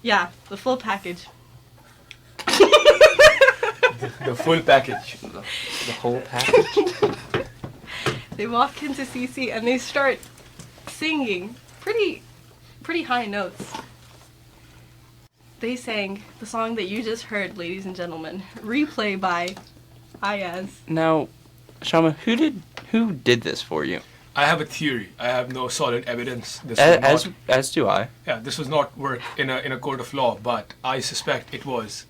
Yeah, the full package. The full package. The whole package. They walk into CC and they start singing pretty high notes. They sang the song that you just heard, ladies and gentlemen. Replay by Ayaz. Now, Shama, who did this for you? I have a theory. I have no solid evidence. This was not, As do I. yeah, this was not work in a court of law, but I suspect it was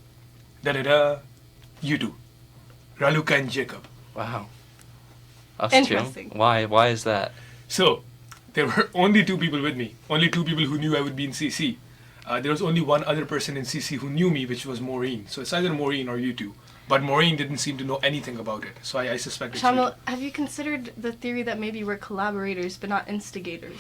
you two, Raluca and Jacob. Wow. Us Interesting. too? Why is that? So, there were only two people with me. Only two people who knew I would be in CC. There was only one other person in CC who knew me, which was Maureen. So it's either Maureen or you two. But Maureen didn't seem to know anything about it. So I suspect it's you Shamil, two. have you considered the theory that maybe we're collaborators but not instigators?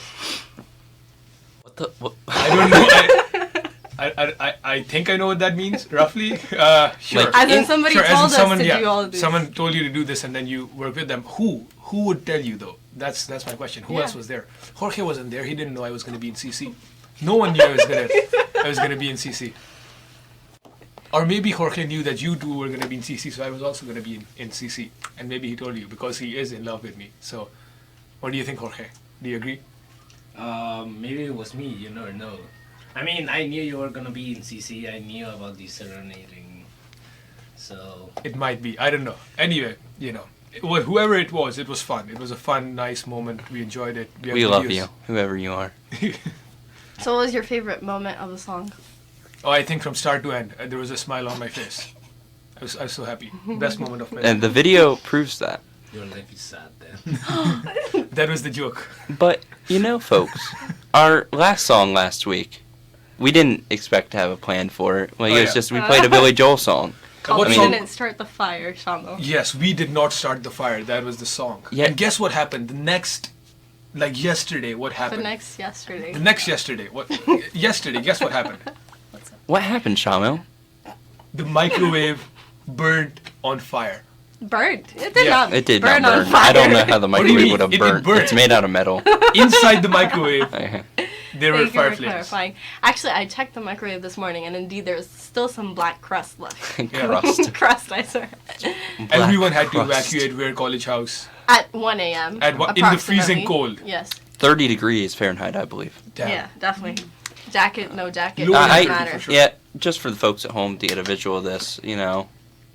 What the? What? I don't know. I think I know what that means, roughly. Sure. Like, As in somebody Sure, as in told us someone, to yeah, do all of this. someone told you to do this and then you work with them. Who would tell you though? That's my question. Who Yeah. else was there? Jorge wasn't there. He didn't know I was going to be in CC. No one knew I was going to be in CC. Or maybe Jorge knew that you two were going to be in CC, so I was also going to be in CC. And maybe he told you because he is in love with me. So, what do you think, Jorge? Do you agree? Maybe it was me. You never know. I mean, I knew you were gonna be in CC. I knew about the serenading. So It might be. I don't know. Anyway, whoever it was fun. It was a fun, nice moment. We enjoyed it. We have love videos. you, whoever you are. So what was your favorite moment of the song? Oh, I think from start to end, there was a smile on my face. I was so happy. Best moment of my life. And the video proves that. your life is sad then. That was the joke. But, folks, our last song last week, we didn't expect to have a plan for it. Like, Oh, it was yeah. just, we played a Billy Joel song. Called What We song? Didn't Start the Fire, Shamo. Yes, we did not start the fire. That was the song. Yeah. And guess what happened? The next, yesterday, what The happened? next yesterday. The next yesterday. What? Yesterday, guess what happened? What happened, Shamil? The microwave burned on fire. Burnt. It did Yeah. not It did burn not on burn. fire. I don't know how the What do you microwave mean? would have It burnt. burnt. It's made out of metal. Inside the microwave, Okay. there were Thank you fire for flames. clarifying. Actually, I checked the microwave this morning, and indeed, there's still some black crust left. Crust. Crust, I swear. Everyone had to crust. evacuate Ware College House. At 1 a.m. In the freezing approximately. cold. Yes. 30 degrees Fahrenheit, I believe. Damn. Yeah, definitely. Jacket, no jacket, Lower doesn't than 30 matter. for sure. Yeah, just for the folks at home to get a visual of this,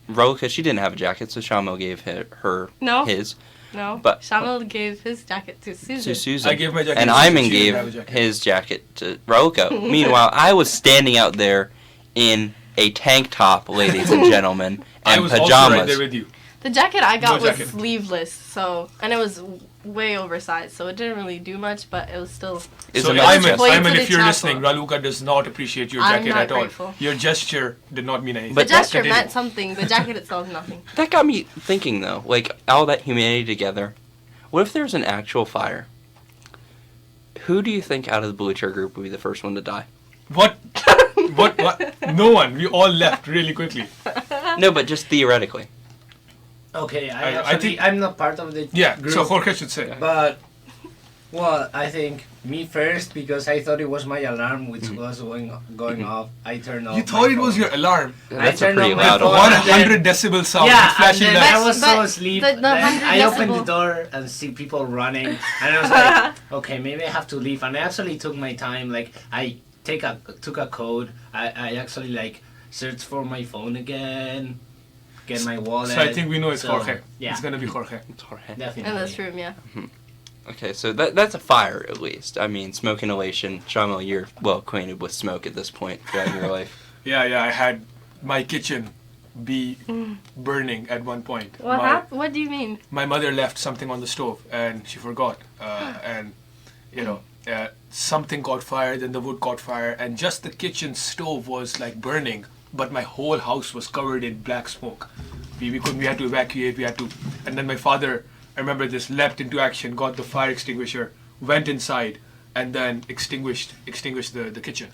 Roka, she didn't have a jacket, so Shamo gave her No. his No, But- Shamil gave his jacket to Susan. to Susan. I gave my jacket and to Susan. Iman She didn't gave have a jacket. his jacket to Roka. Meanwhile, I was standing out there in a tank top, ladies and gentlemen, I and was pajamas. also right there with you. The jacket I got No was jacket. sleeveless, and it was way oversized, so it didn't really do much, but it was still. It's So a nice Iman, gesture. Wait Iman, till if the you're chapel. listening, Raluca does not appreciate your I'm jacket not at all. grateful. Your gesture did not mean anything. The But gesture Did it? meant something. The jacket itself, nothing. That got me thinking, though, like, all that humanity together. What if there's an actual fire? Who do you think out of the Blue Chair group would be the first one to die? What? What? No one. We all left really quickly. No, but just theoretically. Okay, I think- I'm not part of the Yeah, group. so Jorge should say. But, well, I think me first because I thought it was my alarm which was going off. I turned off. You my thought it was phone. your alarm. That's a turned pretty on my loud phone. one. 100 decibel sound. Yeah, and flashing then lights. I was so But asleep. the Then 100 I opened the decibel- door and see people running, and I was like, okay, maybe I have to leave. And I actually took my time. Like I took a code. I actually searched for my phone again, get my wallet. So I think we know it's So, Jorge. Yeah, It's gonna be Jorge. definitely. In this room, yeah. Okay, so that's a fire, at least. I mean, smoke inhalation. Shamo, you're well acquainted with smoke at this point throughout your life. Yeah, I had my kitchen be burning at one point. What happened? What do you mean? My mother left something on the stove and she forgot. And, something caught fire, then the wood caught fire, and just the kitchen stove was burning, but my whole house was covered in black smoke. We had to evacuate, and then my father, I remember this, leapt into action, got the fire extinguisher, went inside, and then extinguished the kitchen.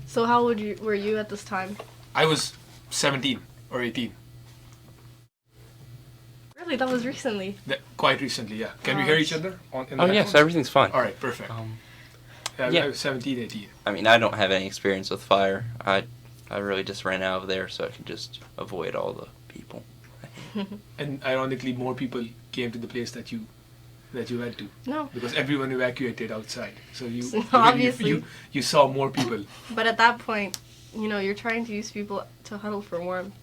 So how were you at this time? I was 17 or 18. Really, that was recently. Quite recently, yeah. Can we hear each other? In the Oh, yes, headphones? everything's fine. All right, perfect. Yeah. I was 17, 18. I mean, I don't have any experience with fire. I really just ran out of there so I could just avoid all the people. And ironically, more people came to the place that you went to. No. Because everyone evacuated outside. So Obviously. you saw more people. But at that point, you're trying to use people to huddle for warmth.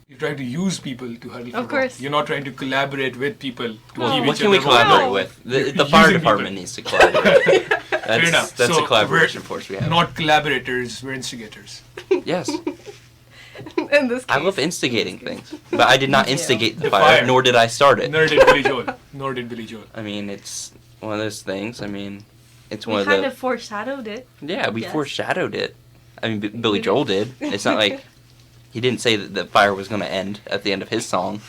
You're trying to use people to huddle for Of course. You're not trying to collaborate with people to Well, keep What each can we other warm. collaborate No. with? The You're fire using department people. needs to collaborate. Fair enough. That's So a collaboration we're force we have. Not collaborators, we're instigators. Yes. In this case. I love instigating things. But I did not Yeah. instigate the The fire, fire. nor did I start it. Nor did Billy Joel. Nor did Billy Joel. I mean, it's one of those things. I mean, it's We one of kind the... of foreshadowed it. Yeah, we Yes. foreshadowed it. I mean, Billy Joel did. It's not like... He didn't say that the fire was going to end at the end of his song.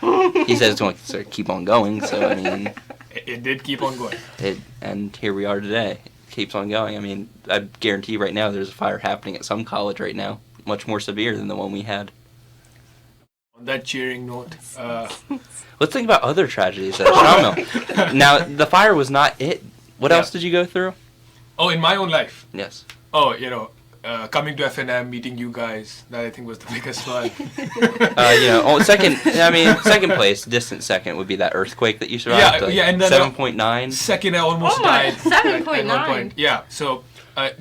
He said it's going to keep on going, so, I mean... It did keep on going. And here we are today. It keeps on going. I mean, I guarantee right now there's a fire happening at some college right now. Much more severe than the one we had. On that cheering note, Let's think about other tragedies at Sawmill. Now, the fire was not it. What Yeah. else did you go through? in my own life. Yes. Oh, coming to FNM, meeting you guys, that I think was the biggest one. Second place, distant second, would be that earthquake that you survived. And then 7.9. second I almost Oh my, died. 7.9. At one point. Yeah, so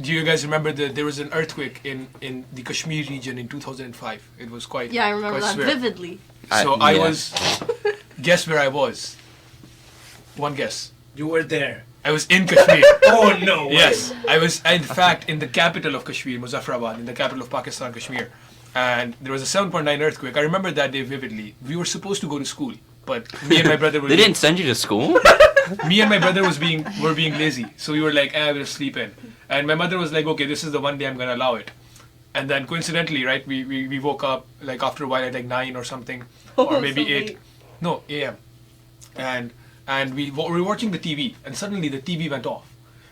do you guys remember there was an earthquake in the Kashmir region in 2005? It was quite Yeah, I remember quite that severe. vividly. So Yeah. I was, guess where I was? One guess. You were there. I was in Kashmir. Oh no! way. Yes, I was in fact in the capital of Kashmir, Muzaffarabad, in the capital of Pakistan, Kashmir. And there was a 7.9 earthquake. I remember that day vividly. We were supposed to go to school, but me and my brother were They didn't send you to school? me and my brother were being lazy. So we were like, we'll sleep in. And my mother was like, okay, this is the one day I'm going to allow it. And then coincidentally, right, we woke up like after a while at like 9 or something, or maybe So 8. late. No, a.m. And we were watching the TV, and suddenly the TV went off.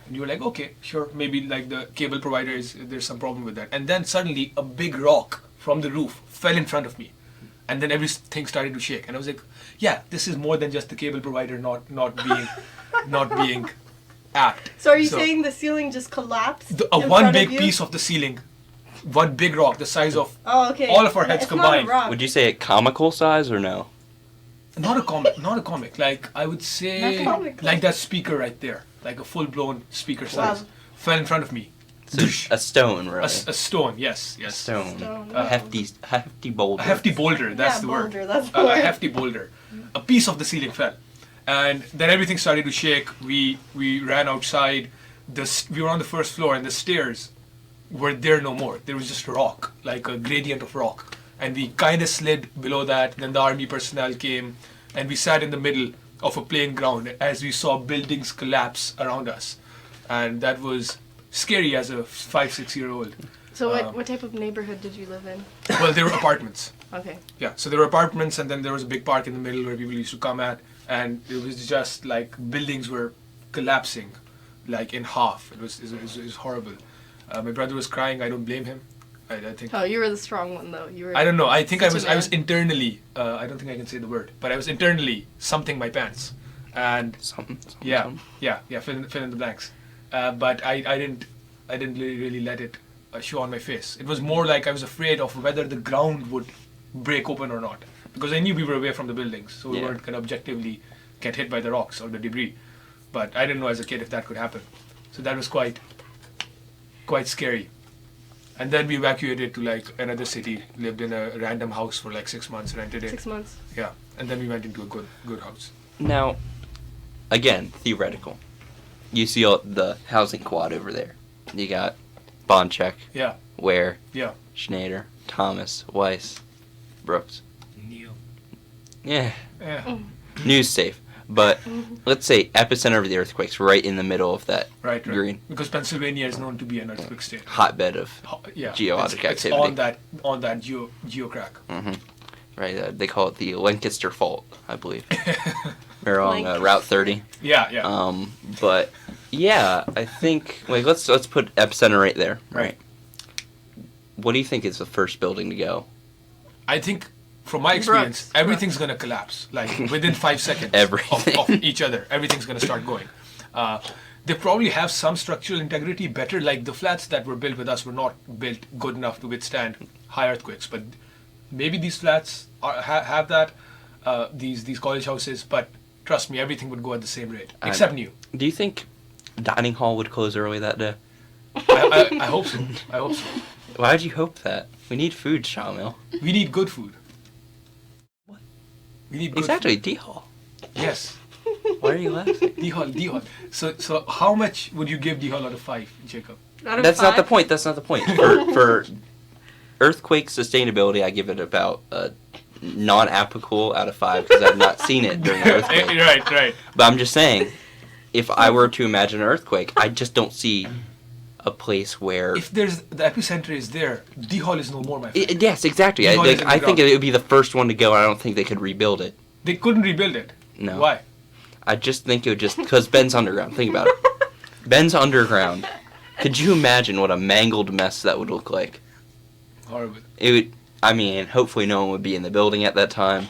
And you were like, okay, sure, maybe like the cable provider there's some problem with that. And then suddenly a big rock from the roof fell in front of me. And then everything started to shake. And I was like, yeah, this is more than just the cable provider not being apt. So are you saying the ceiling just collapsed? in One front big of you? piece of the ceiling, one big rock the size of Oh, okay. all of our heads It's combined. Not a rock. Would you say it comical size or no? not a comic, like I would say Not comic. like that speaker right there, like a full-blown speaker size, Wow. fell in front of me. So a stone, really. A stone, yes. Stone. Stone, A yeah. hefty boulder. A hefty boulder, that's the word. boulder, that's the A word. hefty boulder. A piece of the ceiling fell. And then everything started to shake. We ran outside. We were on the first floor, and the stairs were there no more. There was just rock, like a gradient of rock. And we kind of slid below that. Then the army personnel came, and we sat in the middle of a plain ground as we saw buildings collapse around us. And that was scary as a 5-6-year-old. So what type of neighborhood did you live in? Well, there were apartments. Okay. Yeah, so there were apartments, and then there was a big park in the middle where people used to come at, and it was just like buildings were collapsing, like in half. It was horrible. My brother was crying. I don't blame him. I think. Oh, you were the strong one though. You were. I don't know. I think I such a was man. internally. I don't think I can say the word, but I was internally something my pants, and Something. yeah. Fill in the blanks. But I didn't really let it show on my face. It was more like I was afraid of whether the ground would break open or not, because I knew we were away from the buildings, so we Yeah. weren't gonna objectively get hit by the rocks or the debris. But I didn't know as a kid if that could happen, so that was quite scary. And then we evacuated to like another city, lived in a random house for like 6 months, rented it. 6 months. Yeah, and then we went into a good house. Now, again, theoretical. You see the housing quad over there. You got Boncheck, Yeah, Ware, yeah. Schneider, Thomas, Weiss, Brooks. Neil. Yeah, Yeah, news safe. But let's say epicenter of the earthquakes right in the middle of that right. green Because Pennsylvania is known to be an earthquake state. hotbed of Yeah, geologic it's activity. on that geocrack. Right, they call it the Lancaster Fault, I believe. We're on Route 30. Yeah. But yeah, I think like let's put epicenter right there. Right. What do you think is the first building to go? I think, from my experience, Brooks. everything's gonna collapse like within 5 seconds Everything. of each other. Everything's gonna start going. they probably have some structural integrity better. Like the flats that were built with us were not built good enough to withstand high earthquakes. But maybe these flats have that, these college houses. But trust me, everything would go at the same rate, except new. Do you think dining hall would close early that day? I hope so. I hope so. Why would you hope that? We need food, Shamil. We need good food. What? We need good Exactly, food. D-Hall. Yes. Why are you laughing? D-Hall. So how much would you give D-Hall out of 5, Jacob? Out of That's not the 5? point. That's not the point. For earthquake sustainability, I give it about a non-applicable out of 5 because I've not seen it during an earthquake. Right. But I'm just saying, if I were to imagine an earthquake, I just don't see a place where... If the epicenter is there, D-Hall is no more, my friend. Yes, exactly. D-Hall is in the I think ground. it would be the first one to go, and I don't think they could rebuild it. They couldn't rebuild it. No. Why? I just think it would just... Because Ben's underground. Think about it. Ben's underground. Could you imagine what a mangled mess that would look like? Horrible. It would... I mean, hopefully no one would be in the building at that time.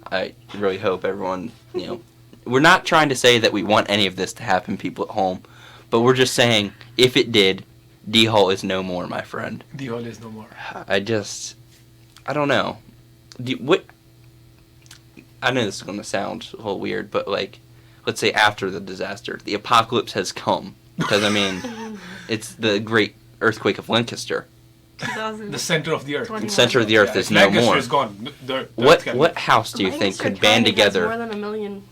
I really hope everyone, We're not trying to say that we want any of this to happen, people at home. But we're just saying, if it did, D-Hall is no more, my friend. D-Hall is no more. I don't know. I know this is going to sound a little weird, but let's say after the disaster, the apocalypse has come. Because, it's the great earthquake of Lancaster. The center of the earth. The center of the earth is no Lancaster more. is gone. What house do you think could band together? More than 1 million.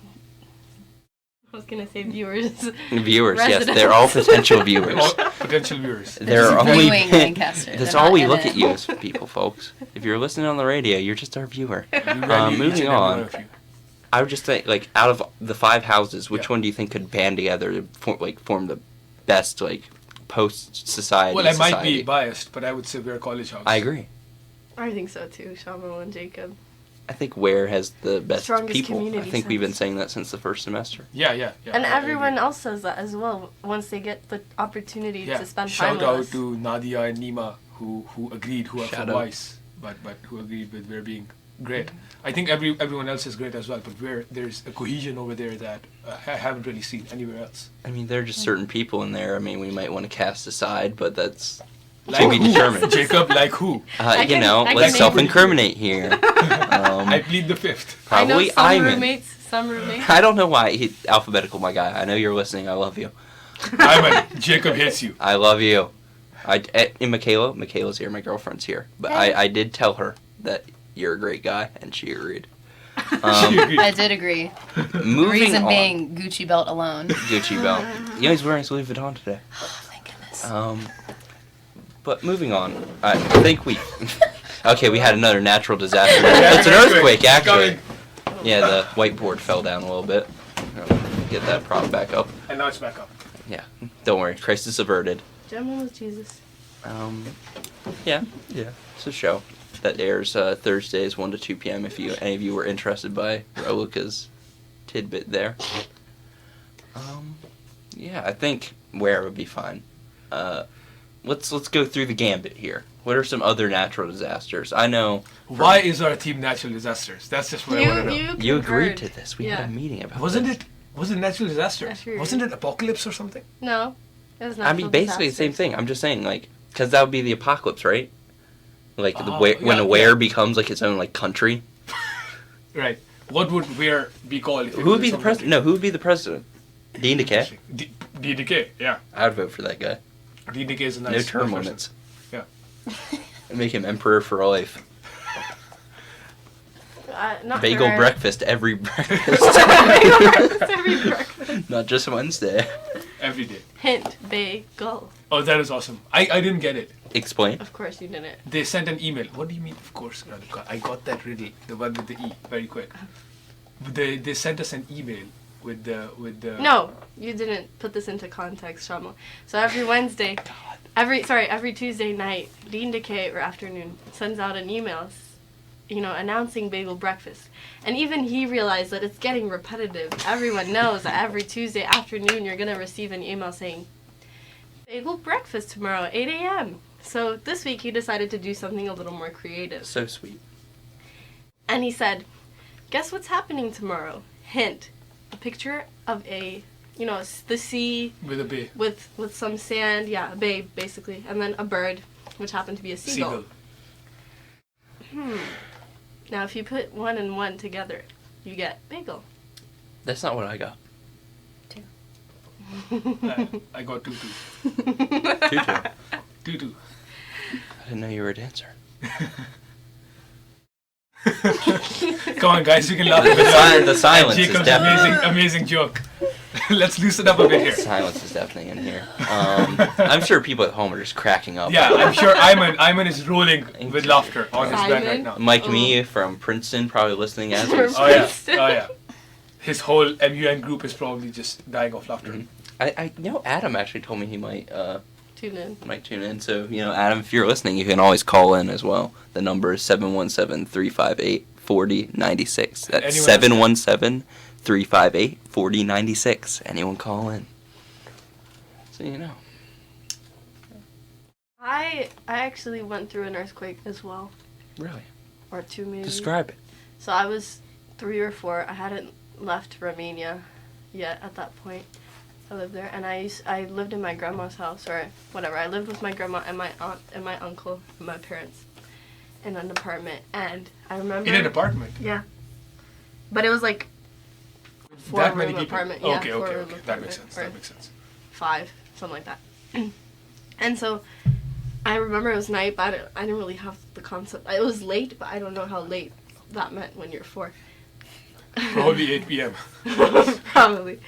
I was gonna say viewers. Viewers, yes, Residents. they're all potential viewers. All potential viewers. They're just only viewing Lancaster. That's They're all not we in look it. at you as people, folks. If you're listening on the radio, you're just our viewer. We value each Moving and every one on. of you. I would just think, out of the 5 houses, which Yeah. one do you think could band together to form the best, post-society Well, I might society? be biased, but I would say we're a college house. I agree. I think so too, Shamal and Jacob. I think Ware has the best Strongest people. I community think we've been sense. saying that since the first semester. Yeah. And I everyone agree. else says that as well once they get the opportunity Yeah. to spend time Shout with out us. to Nadia and Nima who agreed, who are Shout from out. Vice, but who agreed with We're being great. I think everyone else is great as well, but there's a cohesion over there that I haven't really seen anywhere else. There are just certain people in there. We might want to cast aside, but that's to Like be who? determined. Jacob, like who? I can Let's name- self-incriminate here. I plead the 5th. I know Probably some Iman. roommates, some roommates. I don't know why. Alphabetical, my guy. I know you're listening. I love you. Jacob hates you. I love you. And Michaela's here. My girlfriend's here. But Hey. I did tell her that you're a great guy, and she agreed. I did agree. Moving Reason on. being Gucci belt alone. Gucci belt. He's wearing his Louis Vuitton today. Oh, thank goodness. But moving on, I think we... Okay, we had another natural disaster. Yeah, It's an earthquake, actually. Coming. Yeah, the whiteboard fell down a little bit. Get that prop back up. And now it's back up. Yeah, don't worry. Crisis averted. Gentleman with Jesus. Yeah. It's a show that airs Thursdays 1 to 2 p.m. If any of you were interested by Raluca's tidbit there. Yeah, I think Ware would be fine. Let's go through the gambit here. What are some other natural disasters? I know. Why is our team natural disasters? That's just what I want to know. You agreed concurred. to this. We Yeah. had a meeting about Wasn't this. it? Was it natural disaster? Yeah, sure. Wasn't it apocalypse or something? No. It was I mean, basically the same thing. I'm just saying, because that would be the apocalypse, right? When yeah, a where becomes its own country. Right. What would where be called? If it Who would was be the some president? No, who would be the president? Dean DeKay. DDK, yeah. I would vote for that guy. DDK is a nice No term person. limits. Yeah. And make him emperor for life. Not Bagel for- breakfast every breakfast. Bagel breakfast every breakfast. Not just Wednesday. Every day. Hint, bagel. Oh, that is awesome. I didn't get it. Explain. Of course you didn't. They sent an email. What do you mean, of course, Radhika? I got that riddle, the one with the E, very quick. They sent us an email with the. No, you didn't put this into context, Shama. So every Wednesday, every Tuesday night, Dean Decay or afternoon sends out an email, announcing bagel breakfast. And even he realized that it's getting repetitive. Everyone knows that every Tuesday afternoon you're gonna receive an email saying, bagel breakfast tomorrow, 8 a.m. So this week he decided to do something a little more creative. So sweet. And he said, guess what's happening tomorrow? Hint, a picture of a the sea With a bay. with some sand. Yeah, a bay basically, and then a bird, which happened to be a seagull. Now, if you put 1 and 1 together, you get bagel. That's not what I got. I got 2-2. 2-2. 2-2. I didn't know you were a dancer. Come on, guys, you can laugh a bit. The silence is Jacob's definitely amazing joke. Let's loosen up a bit here. silence is definitely in here. I'm sure people at home are just cracking up. Yeah, I'm sure Ayman is rolling with laughter on his bed right Simon? now. Mike Me from Princeton probably listening as we From speak. Oh yeah. His whole MUN group is probably just dying of laughter. Mm-hmm. Adam actually told me he might Tune in. tune in. So, Adam, if you're listening, you can always call in as well. The number is 717-358-4096. That's 717-358-4096. Anyone call in. So you know. I actually went through an earthquake as well, Really? or 2 maybe. Describe it. So I was 3 or 4. I hadn't left Romania yet at that point. I lived there, and I lived in my grandma's house, or whatever. I lived with my grandma and my aunt and my uncle and my parents in an apartment. And I remember In an apartment? Yeah, but it was like That many 4-room people? apartment. Okay, Yeah, okay. 4-room That makes apartment, sense. or That makes sense. 5, something like that. And so I remember it was night, but I didn't really have the concept. It was late, but I don't know how late that meant when you're 4. Probably 8 p.m. Probably.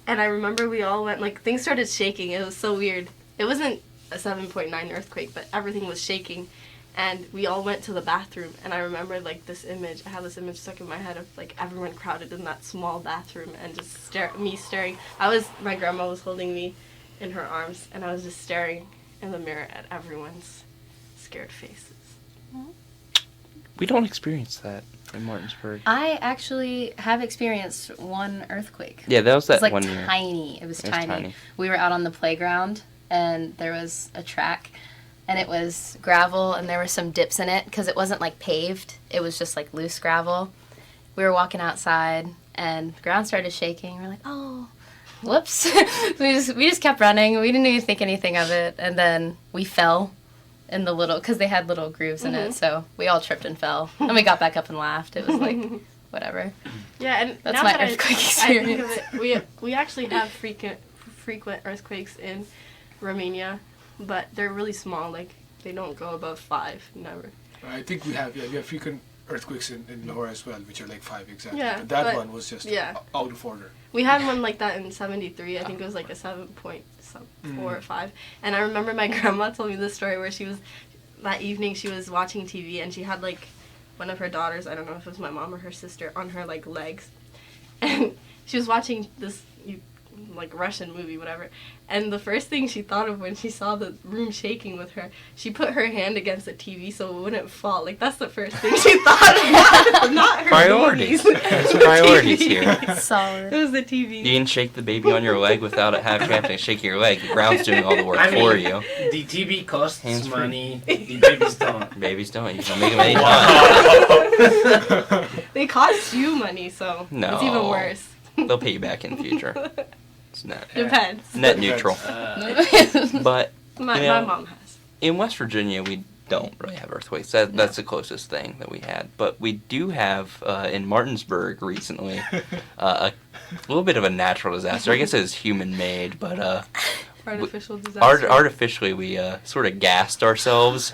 And I remember we all went, things started shaking. It was so weird. It wasn't a 7.9 earthquake, but everything was shaking. And we all went to the bathroom. And I remember, this image. I have this image stuck in my head of, everyone crowded in that small bathroom and just me staring. My grandma was holding me in her arms, and I was just staring in the mirror at everyone's scared faces. We don't experience that in Martinsburg. I actually have experienced one earthquake. Yeah, that was that It was one year. tiny. It was It was tiny. tiny. We were out on the playground, and there was a track, and it was gravel, and there were some dips in it because it wasn't paved. It was just loose gravel. We were walking outside, and the ground started shaking. We're like, oh, whoops. we just kept running. We didn't even think anything of it, and then we fell in the because they had little grooves in it, so we all tripped and fell, and we got back up and laughed. It was whatever. Yeah, and That's now my that earthquake I think of experience. it, we actually have frequent earthquakes in Romania, but they're really small. They don't go above 5. Never. I think we have frequent earthquakes in Lahore as well, which are 5 exactly. Yeah, but that but- one was just yeah. out of order. We had one like that in '73. I think it was a 7.4 or 5. And I remember my grandma told me this story where that evening she was watching TV and she had one of her daughters, I don't know if it was my mom or her sister, on her legs. And she was watching this Russian movie, whatever. And the first thing she thought of when she saw the room shaking with her, she put her hand against the TV so it wouldn't fall. That's the first thing she thought of. Not her Priorities. babies. There's priorities here. Solid. It was the TV. You can shake the baby on your leg without having to shake your leg. The ground's doing all the work I mean, for you. The TV costs Hands free. money. The babies don't. Babies don't. You can make them anytime. They cost you money, so No. it's even worse. They'll pay you back in the future. It's net Depends. net neutral. But My you know, mom has. in West Virginia, we don't really have earthquakes. That's the closest thing that we had. But we do have in Martinsburg recently a little bit of a natural disaster. I guess it was human-made, but Artificial disaster. artificially we sort of gassed ourselves.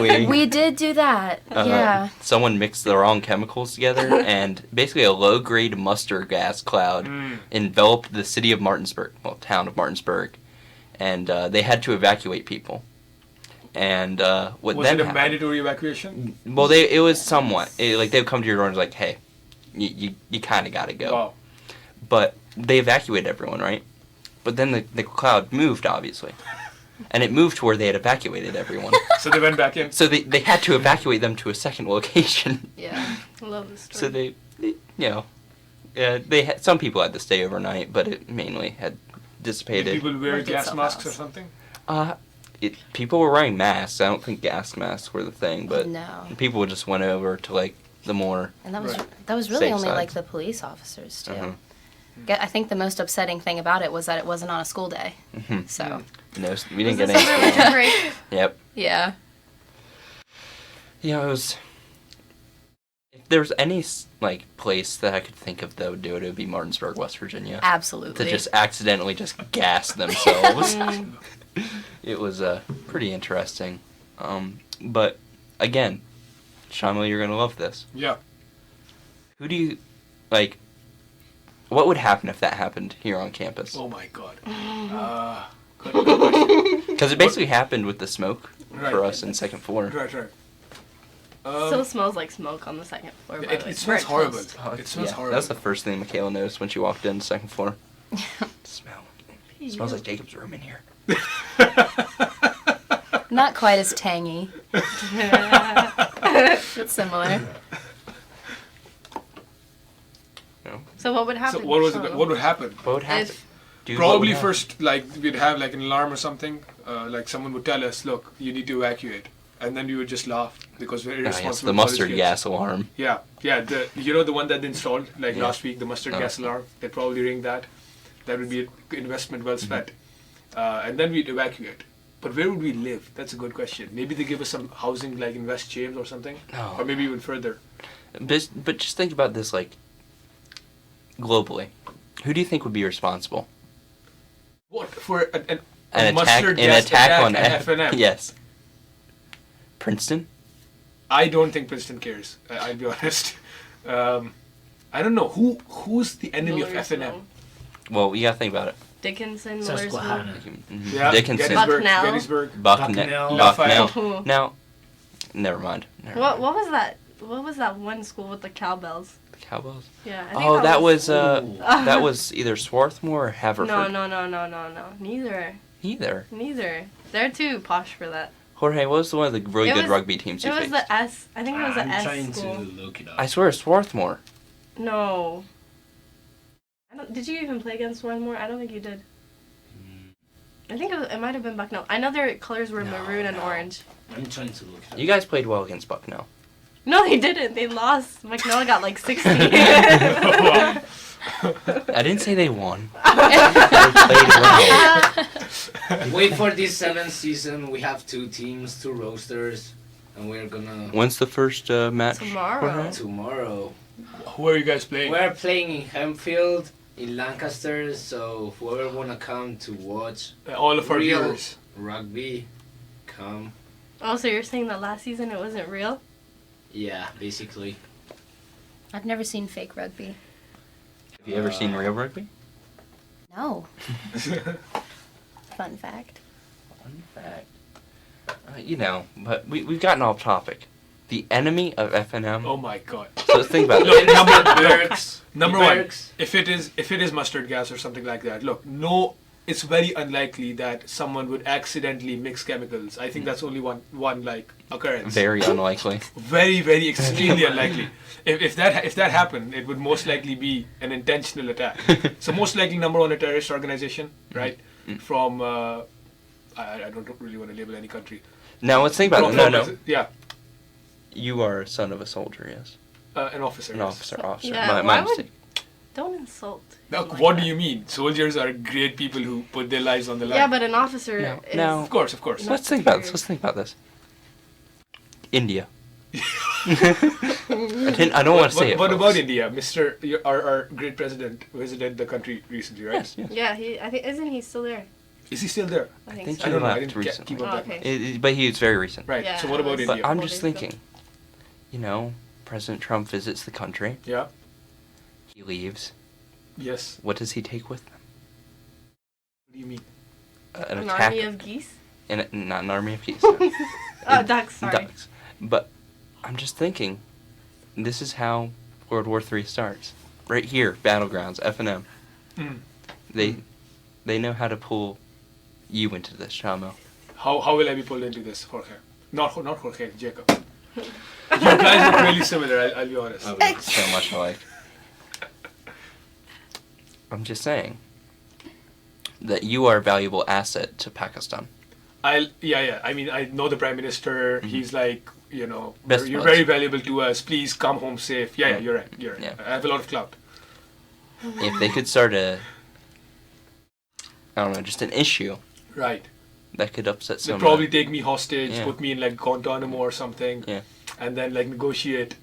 We did do that. Yeah. Someone mixed the wrong chemicals together, and basically a low-grade mustard gas cloud enveloped the city of Martinsburg, town of Martinsburg, and they had to evacuate people. And what Was then it a happened? mandatory evacuation? Well, it was somewhat. They would come to your door and was like, hey, you kind of got to go. Wow. But they evacuated everyone, right? But then the cloud moved, obviously. And it moved to where they had evacuated everyone. So they went back in. So they had to evacuate them to a second location. Yeah, I love this story. So they had some people had to stay overnight, but it mainly had Did dissipated. people wear Like gas itself masks or else. something? People were wearing masks. I don't think gas masks were the thing, but No. people just went over to the more. And that was Right. that was really Safe only side. the police officers too. Mhm. I think the most upsetting thing about it was that it wasn't on a school day. Mhm. So, No, we didn't Was get this any. over winter break? Yep. yeah. Yeah, it was. If there's any like place that I could think of that would do it, it would be Martinsburg, West Virginia. Absolutely. To just accidentally just gas themselves. Mm. It was pretty interesting. But again, Shamil, you're gonna love this. Yeah. Who do you like? What would happen if that happened here on campus? Oh my god. Good question. Because it basically happened with the smoke Right. for us in second floor. Right, right. Still smells like smoke on the second floor. By the way. It smells Very horrible. close. It smells Yeah, horrible. that's the first thing Michaela noticed when she walked in second floor. Smell. It smells like Jacob's room in here. Not quite as tangy, but similar. No. So what would happen? So what would happen? What would happen? If- Dude, Probably what would happen? first, like we'd have like an alarm or something. Like someone would tell us, "Look, you need to evacuate," and then we would just laugh because we're Ah, irresponsible. yes, the for these mustard kids. gas alarm. Yeah, yeah. The one that they installed like Yeah. last week, the mustard gas alarm. They'd probably ring that. That would be an investment well spent. And then we'd evacuate. But where would we live? That's a good question. Maybe they give us some housing like in West James or something, No. or maybe even further. But just think about this, like, globally. Who do you think would be responsible? What for An attack, mustard an gas attack on at FNM? Yes. Princeton? I don't think Princeton cares. I'll be honest. I don't know who's the enemy of Millersville. FNM. Well, you gotta think about it. Dickinson, Susquehanna. Millersville. Mhm. Yeah, Dickinson. Gettysburg, Bucknell. Gettysburg. Bucknell. Lafayette. Bucknell. Now, never mind. Never What mind. was that? What was that one school with the cowbells? The Cowbells? Yeah. I think Oh, that was Ooh. that was either Swarthmore or Haverford. No. Neither. Neither. They're too posh for that. Jorge, what was one of the really It good was- rugby teams It you was faced? the S. I think it was the I'm S trying school. to look it up. I swear, it's Swarthmore. No. Did you even play against Swarthmore? I don't think you did. I think it might have been Bucknell. I know their colors were No, maroon and no. orange. I'm trying to look it up. You guys played well against Bucknell. No, they didn't. They lost. McNell got like 60. Wow. I didn't say they won. They played well. Wait for this 7th season. We have 2 teams, 2 roasters, and we're gonna When's the first match? Tomorrow. Jorge? tomorrow. Who are you guys playing? We're playing in Hempfield, in Lancaster. So whoever wanna come to watch All of our real viewers. rugby, come. Oh, so you're saying that last season it wasn't real? Yeah, basically. I've never seen fake rugby. Have you ever seen real rugby? No. Fun fact. Fun fact. You know, but we've gotten off topic. The enemy of FNM. Oh my god. So let's think about Look, it. number one. Berks. If it is mustard gas or something like that, look, no, it's very unlikely that someone would accidentally mix chemicals. I think that's only one like occurrence. Very unlikely. Very, very extremely unlikely. If that happened, it would most likely be an intentional attack. So most likely, number one, a terrorist organization, right? From I don't really want to label any country. Now let's think about it. No. Yeah, You are a son of a soldier, yes. an officer. An yes. officer. Yeah, My why would- mistake. Don't insult. Now, him like what that. do you mean? Soldiers are great people who put their lives on the line. Yeah, but an officer No, is... no. Of course. Let's think about this. Let's think about this. India. I don't want to say it. What folks. about India? Our great president visited the country recently, right? Yes, yes. Yeah, I think isn't he still there? Is he still there? I think, think so. I don't know. I left didn't recently. keep up Oh, that okay. much. But he was very recent. Right. Yeah, so what about it was- But India? I'm Well, just there's thinking, you know, President Trump visits the country. Yeah. He leaves. Yes. What does he take with him? What do you mean? An An attack. army of geese? Not an army of geese. Oh, ducks, sorry. Ducks. But I'm just thinking, this is how World War III starts. Right here, Battlegrounds, FNM. Mm. They know how to pull you into this, Chamo. How will I be pulled into this, Jorge? Not Jorge, Jacob. You guys look really similar. I'll be honest. So much alike. I'm just saying that you are a valuable asset to Pakistan. Yeah. I mean, I know the Prime Minister. He's like, you know, Best you're buds. very valuable to us. Please come home safe. Yeah, you're right. Yeah. I have a lot of clout. if they could start I don't know, just an issue Right. that could upset They'd someone. probably take me hostage, Yeah. put me in like Guantanamo or something, Yeah. and then like negotiate.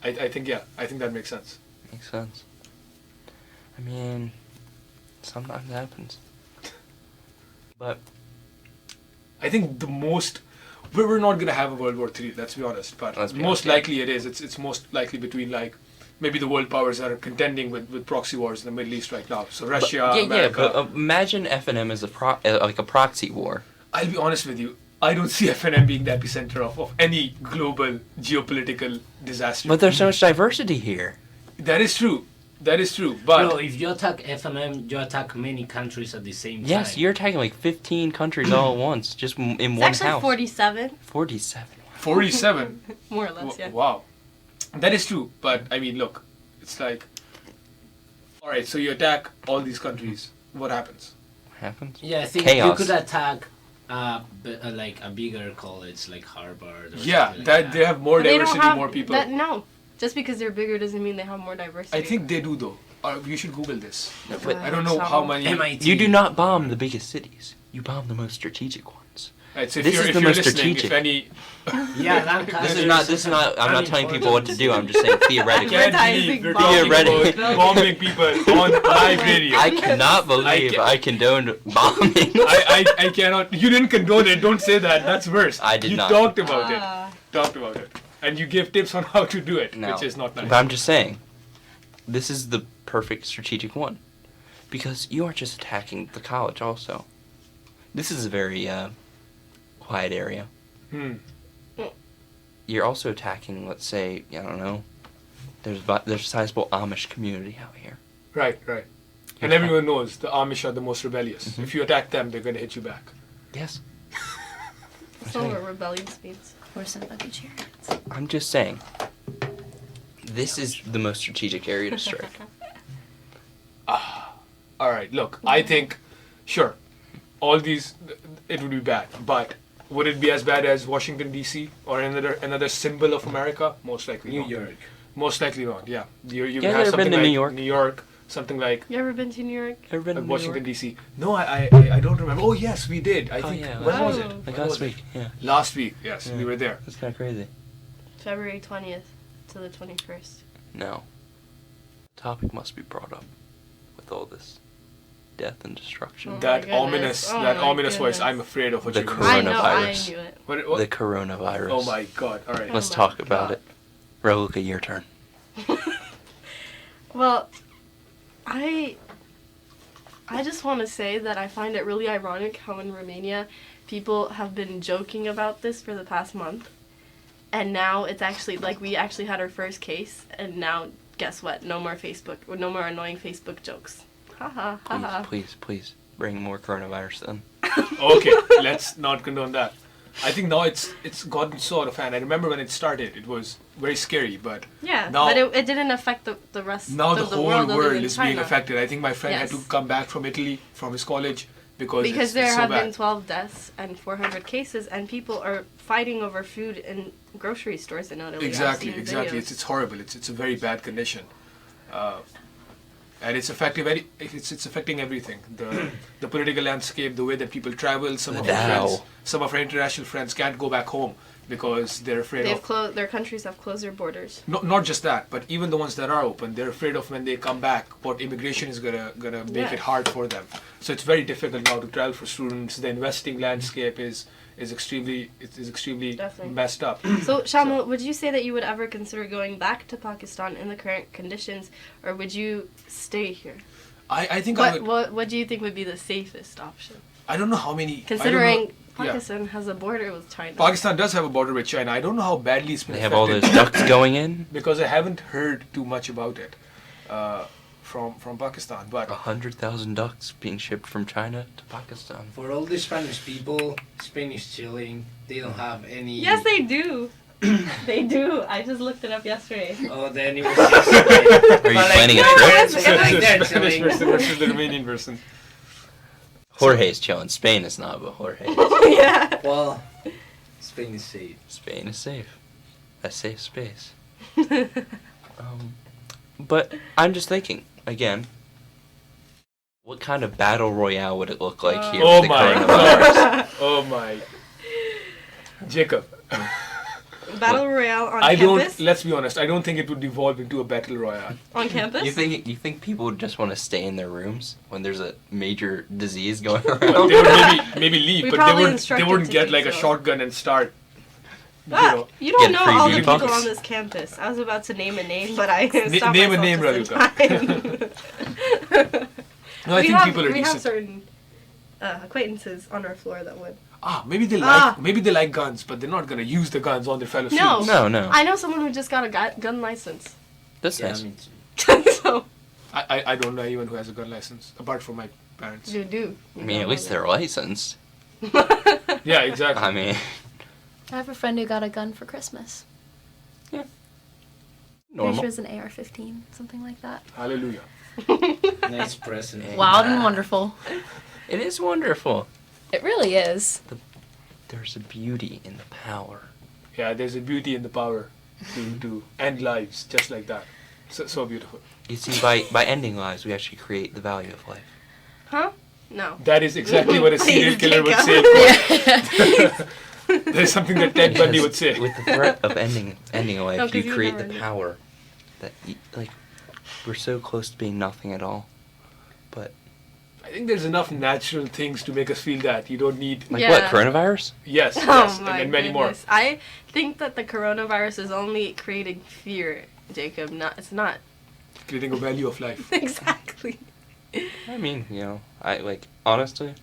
I think that makes sense. Makes sense. I mean, sometimes it happens. But I think the most we're not gonna have a World War III. Let's be honest, but Let's be most honest, yeah. likely it is. It's most likely between like maybe the world powers that are contending with proxy wars in the Middle East right now. So Russia, America. but imagine FNM as like a proxy war. I'll be honest with you. I don't see FNM being the epicenter of any global geopolitical disaster. But there's so much diversity here. That is true. That is true. But No, if you attack FNM, you attack many countries at the same time. Yes, you're attacking like 15 countries all at once, just in It's one actually house. 47, 47. 47. more or less, yeah. Wow. That is true. But I mean, look, it's like, all right. So you attack all these countries. What happens? What happens? Yeah, I think Chaos. you could attack like a bigger college like Harvard. Or Yeah, something that like they have more But they don't diversity, have more people. no, just because they're bigger doesn't mean they have more diversity. I think they do though. You should Google this. But I don't know how many. MIT. you do not bomb the biggest cities. You bomb the most strategic ones. Right, so if This you're, is if the you're most listening, strategic. if any, Yeah, Lancaster. This is not. I'm not telling people what to do. I'm just saying I theoretically. can't Advertising believe you're bombing. talking about bombing people on live radio. I cannot believe I condoned bombing. I cannot. You didn't condone it. Don't say that. That's worse. I did you not. talked about it. Ah. Talked about it. And you gave tips on how to do it, No. which is not nice. But I'm just saying, this is the perfect strategic one, because you aren't just attacking the college. Also, this is a very quiet area. You're also attacking, let's say, I don't know, there's a sizable Amish community out here. Right, right. And You're everyone knows the Amish are the most rebellious. Mhm. If you attack them, they're going to hit you back. Yes. That's not what rebellion means. Horse and buggy chariots. I'm just saying, this is the most strategic area to strike. All right, look, I think, sure, all these, it would be bad, but would it be as bad as Washington, D.C. or another symbol of America? Most likely New not. York. Most likely not, yeah. You Yeah, have ever something been to like New York? New York, something like You ever been to New York? Ever been to New Washington, York? D.C. No, I don't remember. Oh, yes, we did. I Oh, think, yeah, when was it? Oh. Like When last was it? week, yeah. Last week, yes, Yeah. we were there. That's kind of crazy. February 20th to the 21st. No. Topic must be brought up with all this death and destruction. Oh. That my ominous, goodness. that Oh my ominous voice. goodness. I'm afraid of what The you're going to say. I know, I Coronavirus. knew it. What? The coronavirus. Oh my God! All right. Let's Oh my talk about God. it. Relica, your turn. Well, I just want to say that I find it really ironic how in Romania people have been joking about this for the past month. And now it's actually, like, we actually had our first case, and now, guess what? No more annoying Facebook jokes. Ha ha, ha ha. Please, bring more coronavirus then. Okay, let's not condone that. I think now it's gotten so out of hand. I remember when it started, it was very scary, but Yeah, now- but it didn't affect the rest now of the the whole world other world than is being China. affected. I think my friend had Yes. to come back from Italy, from his college, because Because there it's so have bad. been 12 deaths and 400 cases, and people are fighting over food in grocery stores in Italy. I've Exactly, seen exactly. videos. It's horrible. It's a very bad condition, and it's affecting everything. The political landscape, the way that people travel. Some of our international friends can't go back home because they're afraid of. Their countries have closed their borders. Not just that, but even the ones that are open, they're afraid of when they come back, what immigration is gonna make Yeah. it hard for them. So it's very difficult now to travel for students. The investing landscape is extremely Definitely. messed up. So, Shamil, would you say that you would ever consider going back to Pakistan in the current conditions, or would you stay here? I think I would. What do you think would be the safest option? I don't know how many. Considering I don't know- yeah. Pakistan has a border with China. Pakistan does have a border with China. I don't know how badly it's been They have all affected. those ducts going in. Because I haven't heard too much about it from Pakistan. But 100,000 ducks being shipped from China to Pakistan. For all the Spanish people, Spain is chilling. They don't have any. Yes, they do. They do. I just looked it up yesterday. Oh, then it was yesterday. Are you planning a trip? Yes, Like they're Spanish chilling. person versus the Romanian person. Jorge's chilling. Spain is not, but Jorge. Yeah. Well, Spain is safe. Spain is safe. A safe space. But I'm just thinking again. What kind of battle royale would it look like here? Oh with the my coronavirus? god. Oh my. Jacob. Battle Royale on I campus? don't. Let's be honest. I don't think it would evolve into a battle royale. On campus? You think people would just want to stay in their rooms when there's a major disease going around? Well, they would maybe leave, We but probably they instructed wouldn't to get do like a so. shotgun and start. You don't Get know free all the beauty people buckets. on this campus. I was about to name a name, but I stopped name a myself name, just in Raluca. time. No, I we think have, people are we decent. have certain acquaintances on our floor that would. Maybe they Ah. like guns, but they're not gonna use the guns on their fellow No. students. No. I know someone who just got a gun license. That's Yeah, nice. I mean, So I don't know anyone who has a gun license apart from my parents. you do. I mean, at least they're licensed. Yeah, exactly. I mean, I have a friend who got a gun for Christmas. Pretty normal. sure it's an AR-15, something like that. Hallelujah. nice present. Wild and wonderful. It is wonderful. It really is. There's a beauty in the power. Yeah, there's a beauty in the power to end lives just like that. So beautiful. You see, by ending lives, we actually create the value of life. Huh? No. That is exactly what a serial Please, killer would say. Jacob. There's something that Ted Bundy would say. With the threat of ending a life, No, 'cause you you create never the knew. power that, like, we're so close to being nothing at all. But, I think there's enough natural things to make us feel that. You don't need. like, Yeah. what, coronavirus? Yes, Oh yes, my and many more. goodness. I think that the coronavirus is only creating fear, Jacob. It's not. Creating a value of life. Exactly. I mean, honestly,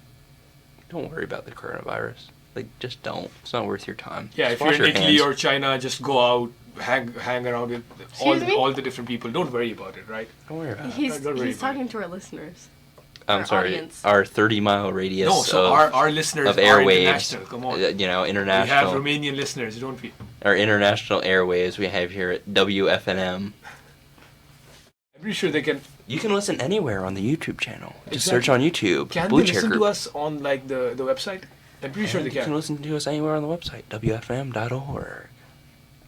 don't worry about the coronavirus. Like, just don't. It's not worth your time. Yeah, Just if you're wash in your Italy hands. or China, just go out, hang around with Excuse me? all the different people. Don't worry about it, right? Don't worry about it. He's don't worry he's about talking to our listeners. I'm our sorry, audience. our 30-mile radius No, so of, our listeners of are airwaves, international. Come on. We have international, Romanian listeners, don't we? our international airwaves we have here at WFNM. I'm pretty sure they can. You can listen anywhere on the YouTube channel. Just Exactly. search on YouTube. Can Blue they Chair listen Group. to us on like the website? I'm pretty sure they You can can. listen to us anywhere on the website, WFM.org.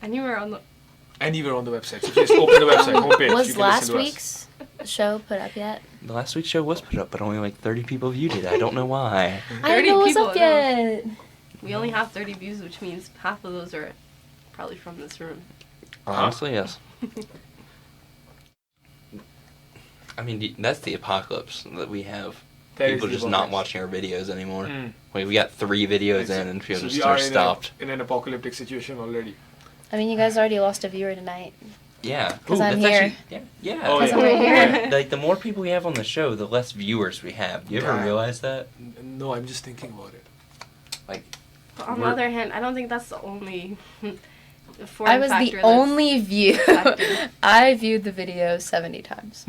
Anywhere on the. Anywhere on the website. So just open the website homepage. you Was can last listen to us. week's show put up yet? The last week's show was put up, but only like 30 people viewed it. I don't know why. I don't 30 know what's people, up no. yet. We only have 30 views, which means half of those are probably from this room. Honestly, yes. I mean, that's the apocalypse that we have. That is People the just not apocalypse. watching our videos anymore. Mm. Like, we got 3 videos So- in and people so just we are are stopped. in an apocalyptic situation already. I mean, you guys already lost a viewer tonight. Yeah. 'Cause Ooh, I'm that's here. Actually, yeah. Oh, Because yeah. we're here. Like, the more people we have on the show, the less viewers we have. You ever God. realize that? No, I'm just thinking about it. Like, But on the We're- other hand, I don't think that's the only foreign I was the factor that's only view. factor. I viewed the video 70 times.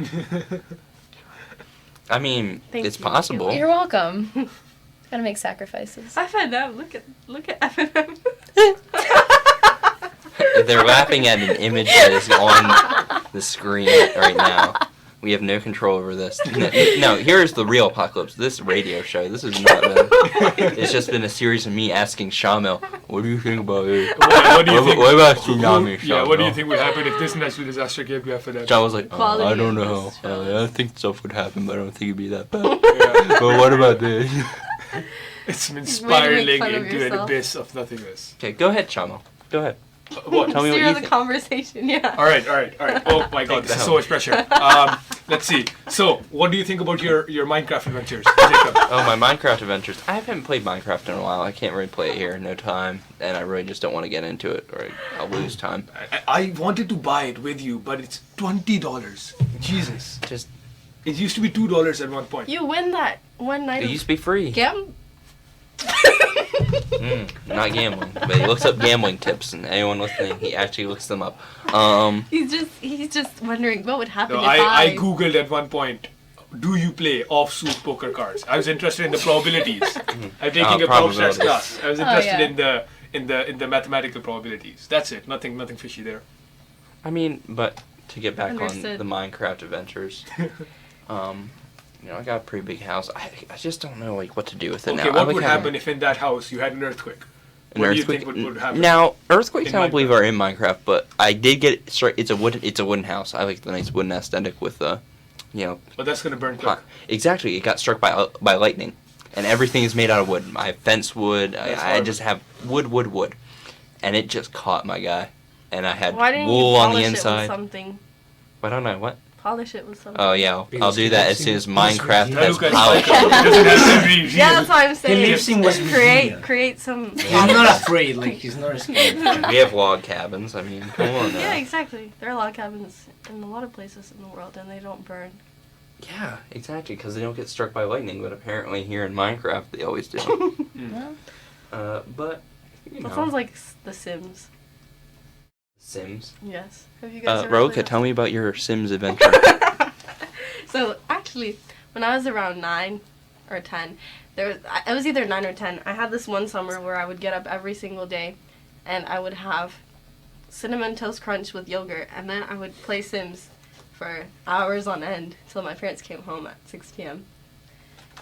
I mean, Thank it's you. possible. You're welcome. Gotta make sacrifices. FNM, look at FNM. They're laughing at an image that is on the screen right now. We have no control over this. No, here's the real apocalypse. This radio show, this has not been. It's just been a series of me asking Shamil, what do you think about it? What do you think? What about tsunami, Yeah, what do you Shamil? think would happen if this natural disaster came to FNM? John was like, Quality I don't of know. this show. I think stuff would happen, but I don't think it'd be that bad. Yeah. But what about this? It's been Way to make spiraling fun of into an yourself. abyss of nothingness. Okay, go ahead, Shamil. Go ahead. What? Tell me what Steer you the think. conversation, yeah. All right. Oh my God, this is so much pressure. Let's see. So, what do you think about your Minecraft adventures, Jacob? Oh, my Minecraft adventures. I haven't played Minecraft in a while. I can't really play it here. No time. And I really just don't want to get into it or I'll lose time. I wanted to buy it with you, but it's $20. Jesus. Just, It used to be $2 at one point. You win that one night it of used to be free. Not gambling. But he looks up gambling tips, and anyone listening, he actually looks them up. He's just wondering what would happen No, if I googled at one point, do you play off-suit poker cards? I was interested in the probabilities. I'm taking a prop stats probabilities. class. I was interested yeah. in the mathematical probabilities. That's it. Nothing fishy there. I mean, but to get back on Understood. the Minecraft adventures, I got a pretty big house. I just don't know like what to do with it Okay, now. what I like would having- happen if in that house you had an earthquake? An What do you earthquake. think would happen? Now, earthquakes in I don't believe Minecraft? are in Minecraft, but I did get it straight. It's a wooden house. I like the nice wooden aesthetic with But that's gonna burn quick. hot. Exactly. It got struck by lightning, and everything is made out of wood. I have fence wood. That's I just have wood, and it just caught my guy, and I had Why didn't wool you on the polish it with inside. something? Why don't I? What? Polish it with something. Oh yeah, I'll Because do he that lives as soon in- as Minecraft Now has look at power. it doesn't have to be real. Yeah, that's what I'm saying. lives in West Virginia. Create some. He's not afraid. Like he's not scared. We have log cabins. I mean, come on now. Yeah, exactly. There are log cabins in a lot of places in the world, and they don't burn. Yeah, exactly, because they don't get struck by lightning, but apparently here in Minecraft they always do. But, you know. That sounds like The Sims. Sims. Yes. Have you guys ever Roka, played tell me about your Sims adventure. So actually, when I was around 9 or 10, I was either 9 or 10. I had this one summer where I would get up every single day, and I would have cinnamon toast crunch with yogurt, and then I would play Sims for hours on end till my parents came home at 6 p.m.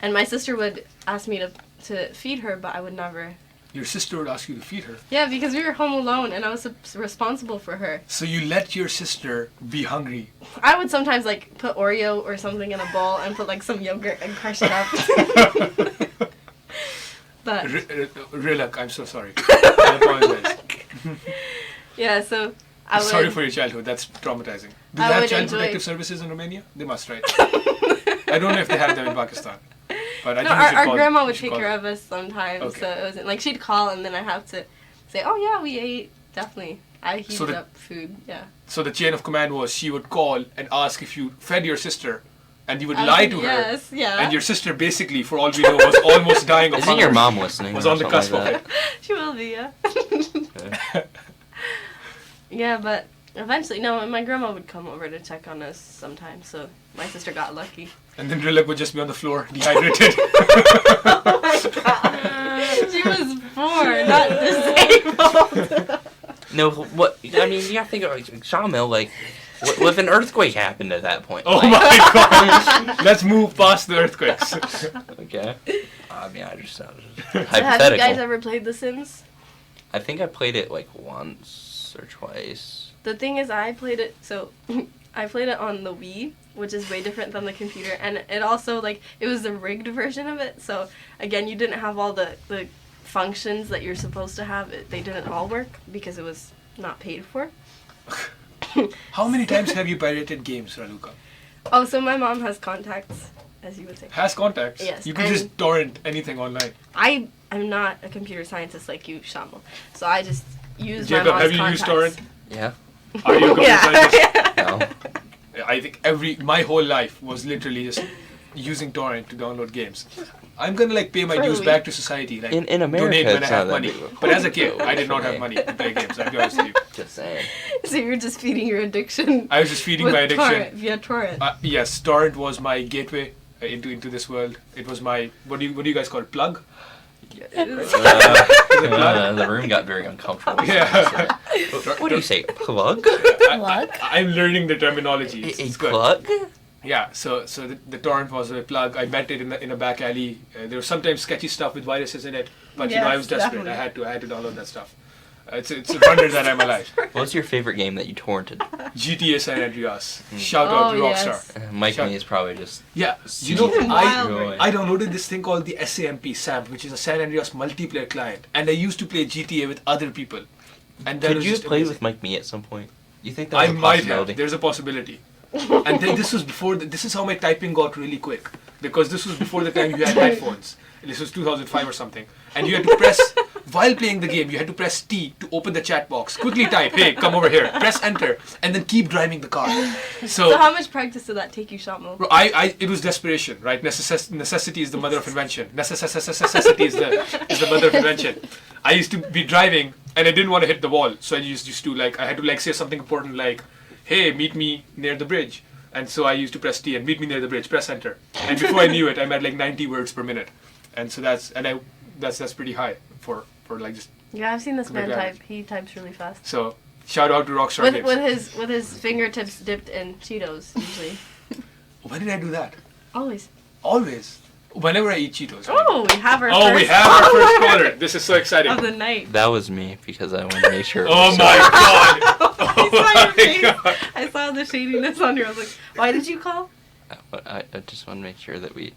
And my sister would ask me to feed her, but I would never. Your sister would ask you to feed her. Yeah, because we were home alone, and I was responsible for her. So you let your sister be hungry. I would sometimes like put Oreo or something in a bowl and put like some yogurt and crush it up. But Rilak, I'm so sorry. I apologize. yeah, so I would. Sorry for your childhood. That's traumatizing. Do they I have would child enjoy- protective services in Romania? They must, right? I don't know if they have them in Pakistan. But I No, think we should our call- grandma we would should take call care them. of us sometimes, Okay. so it wasn't like she'd call and then I have to say, "Oh yeah, we ate." Definitely, I heated the- up food. Yeah. So the chain of command was she would call and ask if you fed your sister, and you would I lie was to like, her. Yes, yeah. And your sister, basically, for all we know, was almost dying of Isn't hunger. your mom listening? Was or on the something cusp like of that? it. She will be, yeah. Yeah, but eventually, no, and my grandma would come over to check on us sometimes, so my sister got lucky. And then Rilak would just be on the floor, dehydrated. Oh my god. She was 4, not disabled. No, what? I mean, you gotta think of like Sawmill. Like, what if an earthquake happened at that point? Oh Like, my god! Let's move past the earthquakes. Okay. I mean, I just Have hypothetical. you guys ever played The Sims? I think I played it like once or twice. The thing is, I played it on the Wii, which is way different than the computer, and it also, like, it was the rigged version of it, so, again, you didn't have all the functions that you're supposed to have. They didn't all work, because it was not paid for. How many times have you pirated games, Raluka? Oh, so my mom has contacts, as you would say. Has contacts? Yes, You can and- just torrent anything online. I'm not a computer scientist like you, Shamal, so I just use Jacob, my mom's have you contacts. used torrent? Yeah. Are you a computer scientist? Yeah. No. I think my whole life was literally just using torrent to download games. I'm gonna like pay my For dues Wii. back to society, like In America, donate when I it's have not that money. big of a But as a kid, deal I did not for have me. money to play games. I'll be honest with you. Just saying. So you're just feeding your addiction. I was just feeding with my addiction. Torrent, via torrent. Yes, torrent was my gateway into this world. It was my what do you guys call it? Plug? The room got very uncomfortable. Yeah. What do you say? Plug? Plug? I'm learning the terminology. A It's good. plug? Yeah, so the torrent was a plug. I met it in a back alley. There was sometimes sketchy stuff with viruses in it, but you know I Yes, was desperate. definitely. I had to download that stuff. It's a wonder that I'm alive. What's your favorite game that you torrented? GTA San Andreas. Shout out to Oh, Rockstar. yes. Mike Shut- Me is probably just. Yeah, you know Season wild. I downloaded this thing called the SAMP SAMP, which is a San Andreas multiplayer client, and I used to play GTA with other people. And that Could was you just play amazing. with Mike Me at some point? You think that I was a might possibility? have. There's a possibility. And then this was before. This is how my typing got really quick, because this was before the time you had headphones. This was 2005 or something, and you had to press while playing the game. You had to press T to open the chat box. Quickly type, "Hey, come over here." Press enter, and then keep driving the car. So how much practice did that take you, Shamal? Bro, it was desperation, right? Necessity is the mother of invention. Necessity is the mother of invention. I used to be driving and I didn't want to hit the wall, so I used to like I had to like say something important like, "Hey, meet me near the bridge." And so I used to press T and meet me near the bridge. Press enter, and before I knew it, I'm at like 90 words per minute, and so that's pretty high for like just Yeah, I've seen this man Good type. He types really fast. so. Shout out to Rockstar Games. With his fingertips dipped in Cheetos usually. When did I do that? Always. Always. Whenever I eat Cheetos. Oh, we have our Oh, first we have our first caller. This is so exciting. of the night. That was me because I wanted to make sure. It Oh was my god. I saw your my face. God. I saw the shadiness on you. I was like, why did you call? I just want to make sure that it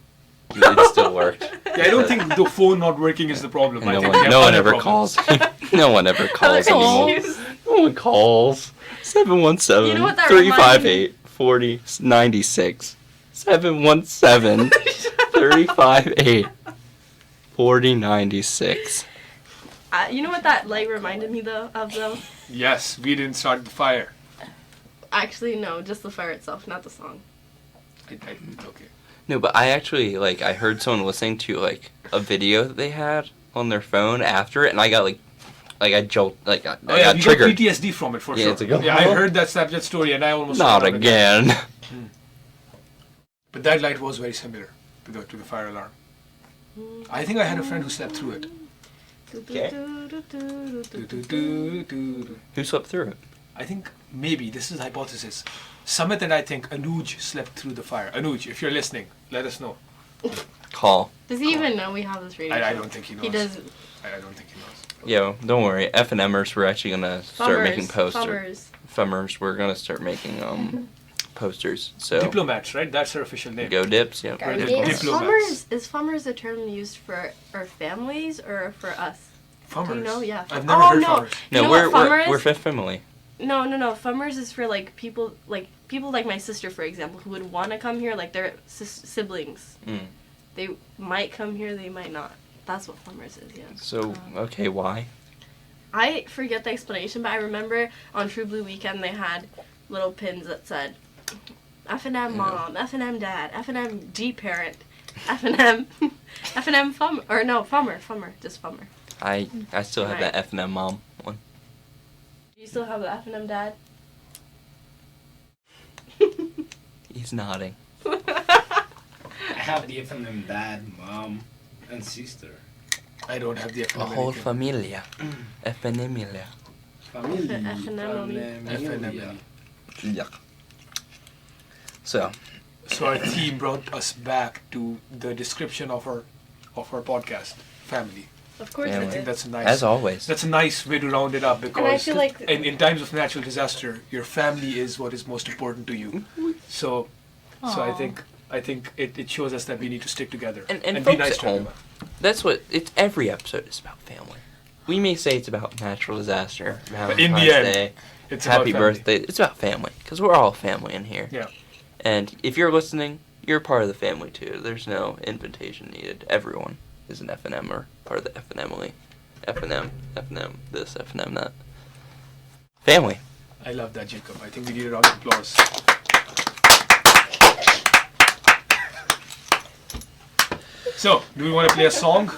still worked. Yeah, I don't think the phone not working is the problem. And I no think one, we have no one other ever problems. calls. No one ever calls Other anymore. issues. No one calls. 717 You know what that 358 4096. 717 358 4096. You know what that light reminded me though? Yes, we didn't start the fire. Actually, no, just the fire itself, not the song. Okay. No, but I actually, I heard someone listening to, a video that they had on their phone after it, and I got, I got We triggered. got PTSD from it for Yeah, sure. it's like, oh. Yeah, I heard that Snapchat story and I almost Not forgot again. But that light was very similar to the fire alarm. I think I had a friend who slept through it. Okay. Do-do-do-do-do. Who slept through it? I think maybe this is the hypothesis. Sumit and I think Anuj slept through the fire. Anuj, if you're listening, let us know. Call. Does he even know we have this radio? I show? don't think he knows. He doesn't. I don't think he knows. Yo, don't worry. F&Mers, we're actually gonna start making posters. Fummers. We're gonna start making posters. So Diplomats, right? That's her official name. go dips. Yep. Go Is Diplomats. Fummers, is Fummers a term used for our families or for us? Fummers. Do you know? Yeah. I've never heard no. Fummers. You No, know we're what Fummer we're is? fifth family. No. Fummers is for people like my sister, for example, who would want to come here, like their siblings. Mm. They might come here, they might not. That's what Fummers is, yeah. So okay, why? I forget the explanation, but I remember on True Blue Weekend they had little pins that said F&M mom, F&M dad, F&M G parent, F&M, F&M Fummer, or no, Fummer, just Fummer. I still have Right. that F&M mom one. Do you still have the F&M dad? He's nodding. I have the F&M dad, mom, and sister. I don't have the A whole familia. F&Emilia. Family. F&M. Yeah. So So our theme brought us back to the description of our podcast, family. Of course Yeah, I it think is. that's a nice. as always. That's a nice way to round it up because feel like- in times of natural disaster, your family is what is most important to you. So I think it shows us that we need to stick together And be folks nice at to home, everyone. that's what it's. Every episode is about family. We may say it's about natural disaster, But in the Valentine's end, Day, It's Happy about family. birthday. It's about family because we're all family in here. Yeah. And if you're listening, you're part of the family too. There's no invitation needed. Everyone is an F&M or part of the F&M-ly. F&M this, F&M that. Family. I love that, Jacob. I think we need a round of applause. So, do we want to play a song?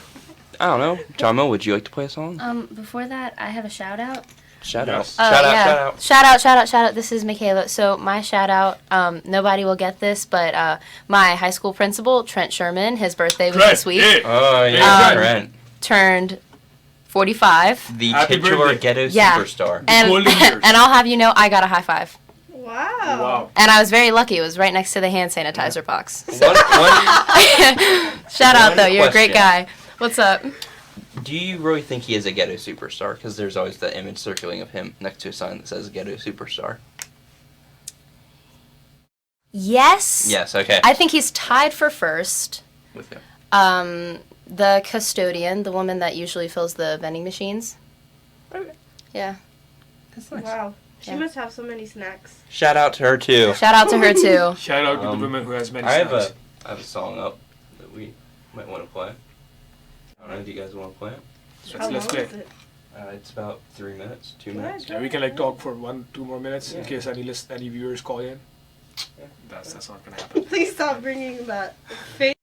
I don't know. Jarmo, would you like to play a song? Before that, I have a shout out. Shout Yes. out. Shout out. This is Michaela. So my shout out, nobody will get this, but my high school principal, Trent Sherman, his birthday was this week, Hey. Oh, yeah, Um, Trent. turned 45. The Happy titular birthday. ghetto Yeah. superstar. And, golden years. and I'll have you know, I got a high five. Wow. Wow. And I was very lucky. It was right next to the hand sanitizer box. One, Shout out, One though. You're a great question. guy. What's up? do you really think he is a ghetto superstar? Because there's always that image circulating of him next to a sign that says ghetto superstar. Yes. Yes, okay. I think he's tied for first. With you. The custodian, the woman that usually fills the vending machines. Okay. Yeah. That's nice. Wow. She Yeah. must have so many snacks. Shout out to her too. Shout out to her, too. Shout out to the Um, woman who has many I have snacks. a song up that we might want to play. I don't know if you guys want to play it. Let's play. is it? It's about 3 minutes, 2 minutes. Yeah, we can talk for 1-2 more minutes in Yeah. case any viewers call in. Yeah. That's not gonna happen. Please stop bringing that face.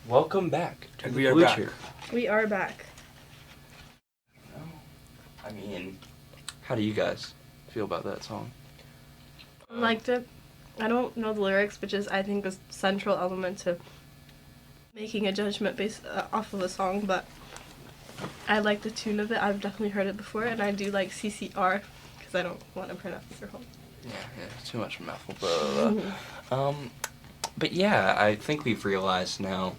Welcome back to And the we are Blue back. Chair. We are back. I mean, how do you guys feel about that song? Liked it. I don't know the lyrics, which is I think a central element to making a judgment based off of a song, but I like the tune of it. I've definitely heard it before, and I do like CCR because I don't want to pronounce their whole. Yeah, too much mouthful. Blah, blah, blah. But yeah, I think we've realized now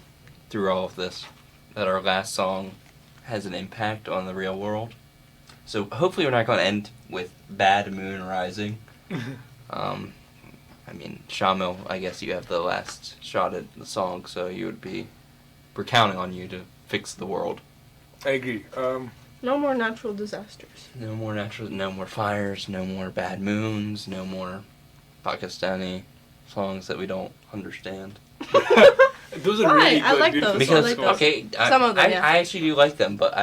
through all of this that our last song has an impact on the real world. So hopefully we're not going to end with Bad Moon Rising. I mean, Shamil, I guess you have the last shot at the song, so we're counting on you to fix the world. I agree. No more natural disasters. No more fires, no more bad moons, no more Pakistani songs that we don't understand. Those are Why? really good. I like beautiful those. Because, I like those. okay, Some of them, yeah. I actually do like them, but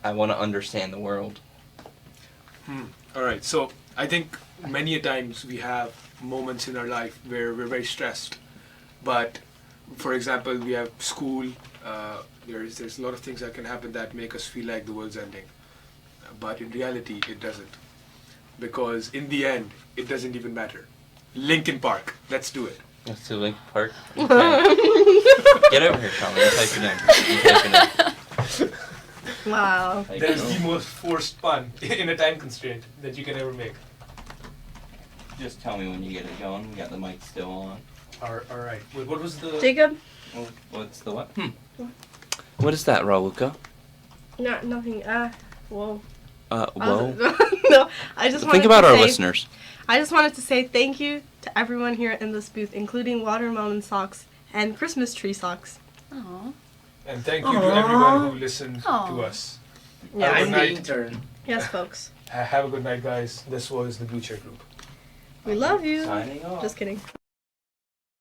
I want to understand the world. Alright, so I think many a times we have moments in our life where we're very stressed. But, for example, we have school, there's a lot of things that can happen that make us feel like the world's ending. But in reality, it doesn't. Because in the end, it doesn't even matter. Linkin Park, let's do it. Let's do Linkin Park. Okay. Get over here, Colin. You type it in. Wow. That is the most forced pun in a time constraint that you can ever make. Just tell me when you get it going. We got the mic still on. Alright, what was the... Jacob? What's the what? What is that, Raluca? No, nothing. Whoa. Whoa. No, I just wanted Think about to our say, listeners. I just wanted to say thank you to everyone here in this booth, including watermelon socks and Christmas tree socks. Aww. And thank you to everyone who listened to us. Yeah. Have a I'm good the night. intern. Yes, folks. Have a good night, guys. This was the Blue Chair Group. We love you. Signing off. Just kidding.